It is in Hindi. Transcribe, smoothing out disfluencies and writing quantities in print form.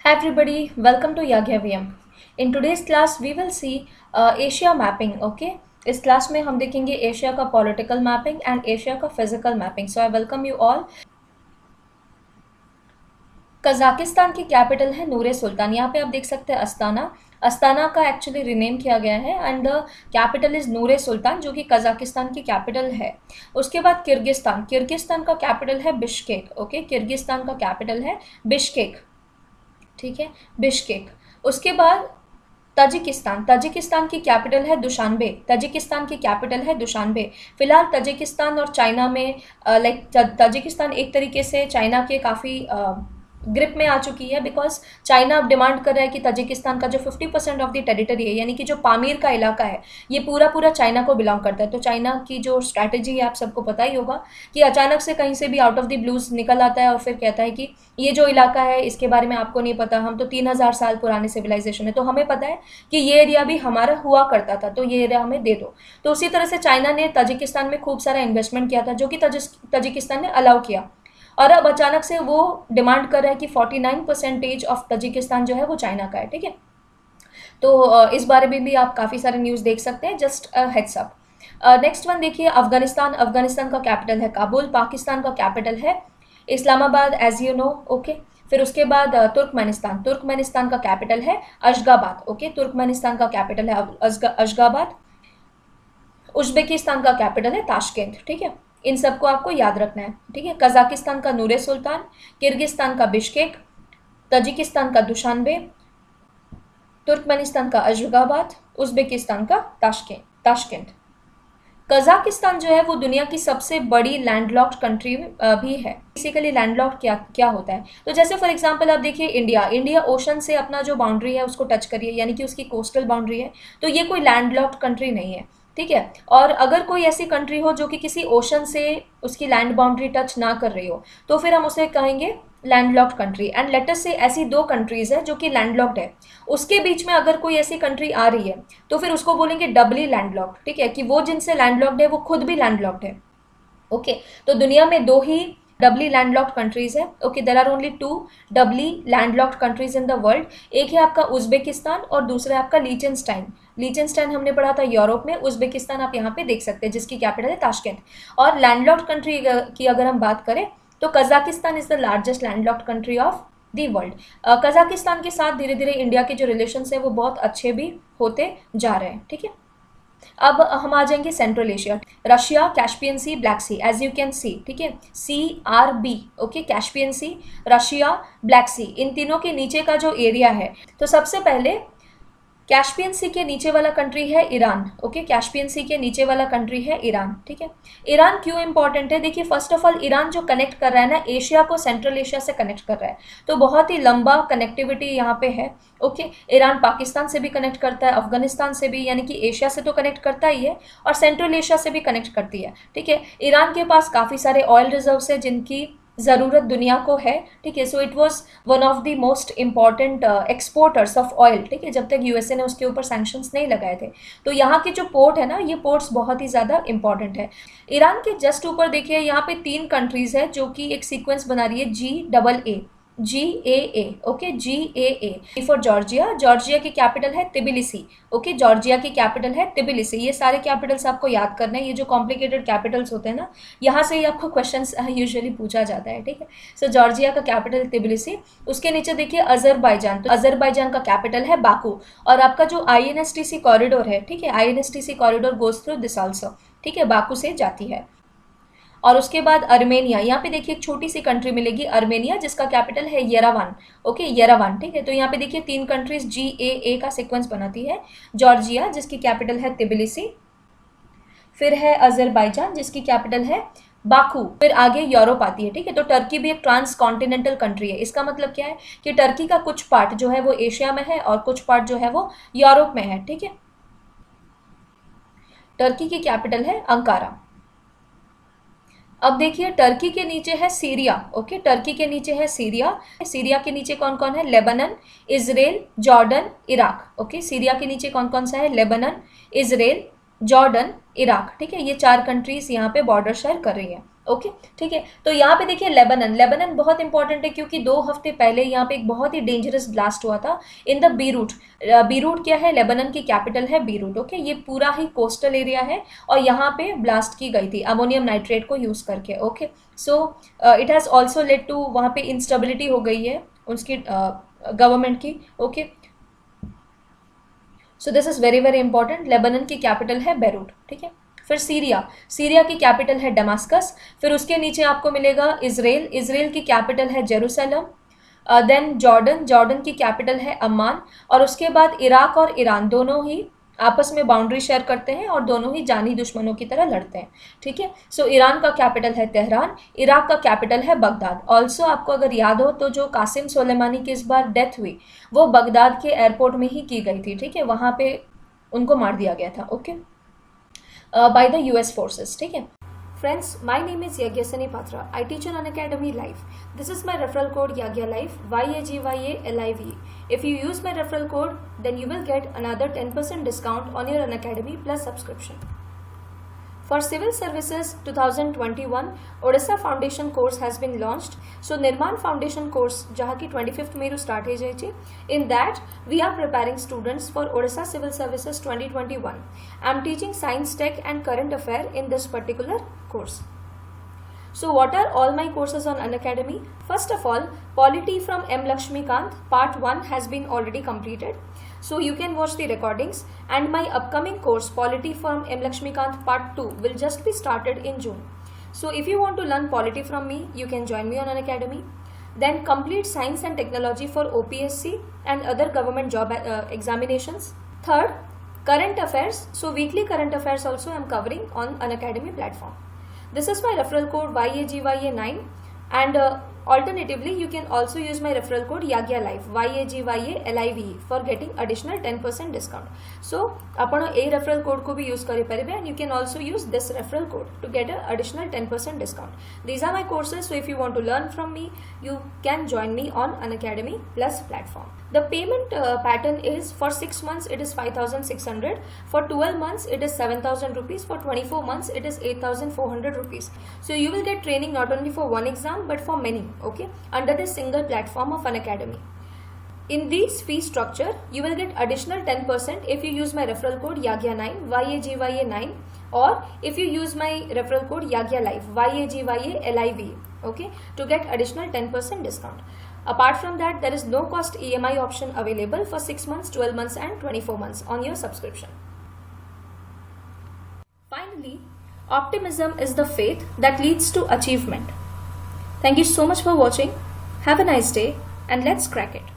Hi everybody, welcome to Yagya VM. In today's class we will see Asia mapping. Okay, इस क्लास में हम देखेंगे एशिया का पॉलिटिकल मैपिंग एंड एशिया का physical mapping. So I welcome you all. Kazakhstan की कैपिटल है नूर सुल्तान. यहाँ पे आप देख सकते हैं अस्ताना. अस्ताना का एक्चुअली रिनेम किया गया है एंड द कैपिटल इज नूर सुल्तान जो कि कजाकिस्तान की कैपिटल है. उसके बाद किर्गिस्तान. किर्गिस्तान का कैपिटल है बिश्केक. ओके, किर्गिस्तान का कैपिटल है बिश्केक. ठीक है, बिश्केक. उसके बाद तजिकिस्तान. तजिकिस्तान की कैपिटल है दुशानबे. तजिकिस्तान की कैपिटल है दुशानबे. फिलहाल तजिकिस्तान और चाइना में तजिकिस्तान एक तरीके से चाइना के काफ़ी ग्रिप में आ चुकी है, बिकॉज चाइना अब डिमांड कर रहा है कि तजिकिस्तान का जो 50% ऑफ द टेरिटरी है, यानी कि जो पामीर का इलाका है, ये पूरा पूरा चाइना को बिलोंग करता है. तो चाइना की जो स्ट्रैटेजी है आप सबको पता ही होगा कि अचानक से कहीं से भी आउट ऑफ द ब्लूज निकल आता है और फिर कहता है कि ये जो इलाका है इसके बारे में आपको नहीं पता, हम तो 3000 साल पुराने सिविलाइजेशन है, तो हमें पता है कि ये एरिया भी हमारा हुआ करता था, तो ये एरिया हमें दे दो. तो उसी तरह से चाइना ने तजिकिस्तान में खूब सारा इन्वेस्टमेंट किया था जो कि तजिकिस्तान ने अलाउ किया, और अब अचानक से वो डिमांड कर रहा है कि 49% ऑफ तजिकिस्तान जो है वो चाइना का है. ठीक है, तो इस बारे में भी आप काफ़ी सारे न्यूज़ देख सकते हैं. Just heads up. Next one देखिए, अफगानिस्तान. अफगानिस्तान का कैपिटल है काबुल. पाकिस्तान का कैपिटल है Islamabad, as you know. Okay, फिर उसके बाद तुर्कमेनिस्तान. तुर्कमेनिस्तान का कैपिटल है अशगाबाद. ओके, तुर्कमेनिस्तान का कैपिटल है अशगाबाद. उज्बेकिस्तान का कैपिटल है ताशकेंत. ठीक है, इन सबको आपको याद रखना है. ठीक है, कजाकिस्तान का नूर सुल्तान, किर्गिस्तान का बिश्केक, तजिकिस्तान का दुशानबे, तुर्कमेनिस्तान का अशगाबाद, उज्बेकिस्तान का ताशकेंत. कजाकिस्तान जो है वो दुनिया की सबसे बड़ी लैंडलॉक्ड कंट्री भी है. बेसिकली लैंडलॉक्ड क्या क्या होता है, तो जैसे फॉर एग्जांपल आप देखिए इंडिया ओशन से अपना जो बाउंड्री है उसको टच करिए, यानी कि उसकी कोस्टल बाउंड्री है, तो ये कोई लैंडलॉक्ड कंट्री नहीं है. ठीक है, और अगर कोई ऐसी कंट्री हो जो कि किसी ओशन से उसकी लैंड बाउंड्री टच ना कर रही हो, तो फिर हम उसे कहेंगे landlocked country. And let us से ऐसी दो कंट्रीज है जो कि लैंडलॉक्ड है, उसके बीच में अगर कोई ऐसी कंट्री आ रही है तो फिर उसको बोलेंगे डबली लैंडलॉक्ड. ठीक है, कि वो जिनसे लैंडलॉक्ड है वो खुद भी लैंडलॉक्ड है. ओके, तो दुनिया में दो ही डबली लैंडलॉक्ड कंट्रीज है. Okay, there are only two doubly landlocked countries in the world. एक है आपका उज्बेकिस्तान और दूसरा है आपका लीचेनस्टाइन. लीचेनस्टाइन हमने पढ़ा था यूरोप में. उज्बेकिस्तान आप यहाँ पे देख सकते हैं जिसकी कैपिटल है ताशकेंत. और लैंडलॉक्ड कंट्री की अगर हम बात करें तो Kazakhstan is the largest landlocked country of the world. Kazakhstan के साथ धीरे धीरे इंडिया के जो रिलेशंस है वो बहुत अच्छे भी होते जा रहे हैं. ठीक है, अब हम आ जाएंगे Central Asia. Russia, Caspian Sea, Black Sea, as you can see. ठीक है, CRB. Okay, Caspian Sea, Russia, Black Sea, इन तीनों के नीचे का जो एरिया है, तो सबसे पहले कैस्पियन सी के नीचे वाला कंट्री है ईरान. ओके, कैस्पियन सी के नीचे वाला कंट्री है ईरान. ठीक है, ईरान क्यों इंपॉर्टेंट है? देखिए, फर्स्ट ऑफ ऑल ईरान जो कनेक्ट कर रहा है ना एशिया को, सेंट्रल एशिया से कनेक्ट कर रहा है, तो बहुत ही लंबा कनेक्टिविटी यहाँ पे है. ओके, ईरान पाकिस्तान से भी कनेक्ट करता है, अफगानिस्तान से भी, यानी कि एशिया से तो कनेक्ट करता ही है और सेंट्रल एशिया से भी कनेक्ट करती है. ठीक है, ईरान के पास काफ़ी सारे ऑयल रिजर्व्स है जिनकी ज़रूरत दुनिया को है. ठीक है, so it was one of the most important exporters of oil. ठीक है, जब तक यूएसए ने उसके ऊपर सैंक्शंस नहीं लगाए थे, तो यहाँ के जो पोर्ट है ना, ये पोर्ट्स बहुत ही ज़्यादा इंपॉर्टेंट है. ईरान के जस्ट ऊपर देखिए यहाँ पे तीन कंट्रीज़ है जो कि एक सीक्वेंस बना रही है GAA. Okay, GAA for Georgia. Georgia की कैपिटल है तिबिलिसी. ओके, जॉर्जिया की कैपिटल है तिबिलिसी. ये सारे कैपिटल्स आपको याद करना है. ये जो कॉम्प्लिकेटेड कैपिटल्स होते हैं ना, यहाँ से ही आपको क्वेश्चंस यूजुअली पूछा जाता है. ठीक है, सो जॉर्जिया का कैपिटल तिबिलिसी. उसके नीचे देखिए अजरबैजान. तो अजरबैजान का कैपिटल है बाकू. और आपका जो INSTC कॉरिडोर है, ठीक है, INSTC corridor goes through this also. ठीक है, बाकू से जाती है. और उसके बाद अर्मेनिया. यहाँ पे देखिए एक छोटी सी कंट्री मिलेगी अर्मेनिया, जिसका कैपिटल है येरेवान. Okay, Yerevan. ठीक है, तो यहाँ पे देखिए तीन कंट्रीज GAA का सीक्वेंस बनाती है. जॉर्जिया जिसकी कैपिटल है तिबिलिसी, फिर है अजरबैजान जिसकी कैपिटल है बाकू, फिर आगे यूरोप आती है. ठीक है, तो टर्की भी एक ट्रांस कॉन्टिनेंटल कंट्री है. इसका मतलब क्या है कि टर्की का कुछ पार्ट जो है वो एशिया में है और कुछ पार्ट जो है वो यूरोप में है. ठीक है, टर्की की कैपिटल है अंकारा. अब देखिए टर्की के नीचे है सीरिया. ओके, टर्की के नीचे है सीरिया. सीरिया के नीचे कौन कौन है? Lebanon, Israel, Jordan, Iraq. Okay, Syria के नीचे कौन कौन सा है? Lebanon, Israel, Jordan, Iraq. ठीक है, ये चार कंट्रीज यहाँ पे बॉर्डर शेयर कर रही है. ओके, ठीक है। तो यहाँ पे देखिए लेबनान, लेबनान बहुत इंपॉर्टेंट है क्योंकि 2 हफ्ते पहले यहाँ पे एक बहुत ही डेंजरस ब्लास्ट हुआ था इन द बीरूट। बीरूट क्या है? लेबनान की कैपिटल है बीरूट। ओके, ये पूरा ही कोस्टल एरिया है और यहाँ पे ब्लास्ट की गई थी अमोनियम नाइट्रेट को यूज करके। Okay, so it has also led to, वहाँ पे इंस्टेबिलिटी हो गई है उसकी गवर्नमेंट की। Okay, so this is very very important. Lebanon की कैपिटल है बेरूट, ठीक है। फिर सीरिया, सीरिया की कैपिटल है डमास्कस। फिर उसके नीचे आपको मिलेगा इजराइल, इजराइल की कैपिटल है जेरूसलम। देन जॉर्डन, जॉर्डन की कैपिटल है अम्मान। और उसके बाद इराक और ईरान दोनों ही आपस में बाउंड्री शेयर करते हैं और दोनों ही जानी दुश्मनों की तरह लड़ते हैं, ठीक है। सो ईरान का कैपिटल है तेहरान, इराक का कैपिटल है बगदाद। ऑल्सो आपको अगर याद हो तो जो कासिम सोलेमानी की इस बार डेथ हुई वो बगदाद के एयरपोर्ट में ही की गई थी, ठीक है, वहाँ पे उनको मार दिया गया था। Okay, by the US forces, ठीक है। Friends, my name is Yagyasani Patra. I teach on Unacademy Live. This is my referral code Yagya Live, YAGYALIVE. If you use my referral code, then you will get another 10% discount on your Unacademy Plus subscription. For Civil Services 2021, Odisha Foundation course has been launched. So Nirman Foundation course, जहाँ की 25th में start है जाइए. In that, we are preparing students for Odisha Civil Services 2021. I am teaching Science, Tech and Current Affair in this particular course. So what are all my courses on Unacademy? First of all, Polity from M. Lakshmikant part 1 has been already completed. So you can watch the recordings, and my upcoming course Polity from M. Lakshmikant part 2 will just be started in June. So if you want to learn polity from me, you can join me on Unacademy. Then complete Science and Technology for OPSC and other government job examinations. Third, Current Affairs. So weekly current affairs also I am covering on Unacademy platform. This is my referral code YAGYA9, and alternatively you can also use my referral code Yagya Live, YAGYALIVE, for getting additional 10% discount. So आपण ए referral code को भी use करी परिबे, and you can also use this referral code to get an additional 10% discount. These are my courses, so if you want to learn from me, you can join me on Unacademy Plus platform. The payment pattern is for 6 months it is 5,600, for 12 months it is 7,000 rupees, for 24 months it is 8,400 rupees. So you will get training not only for one exam but for many, okay, under this single platform of Unacademy. In this fee structure, you will get additional 10% if you use my referral code YAGYA9, YAGYA9, or if you use my referral code Yagya Live, YAGYALIVE, okay, to get additional 10% discount. Apart from that, there is no cost EMI option available for 6 months, 12 months and 24 months on your subscription. Finally, optimism is the faith that leads to achievement. Thank you so much for watching. Have a nice day and let's crack it.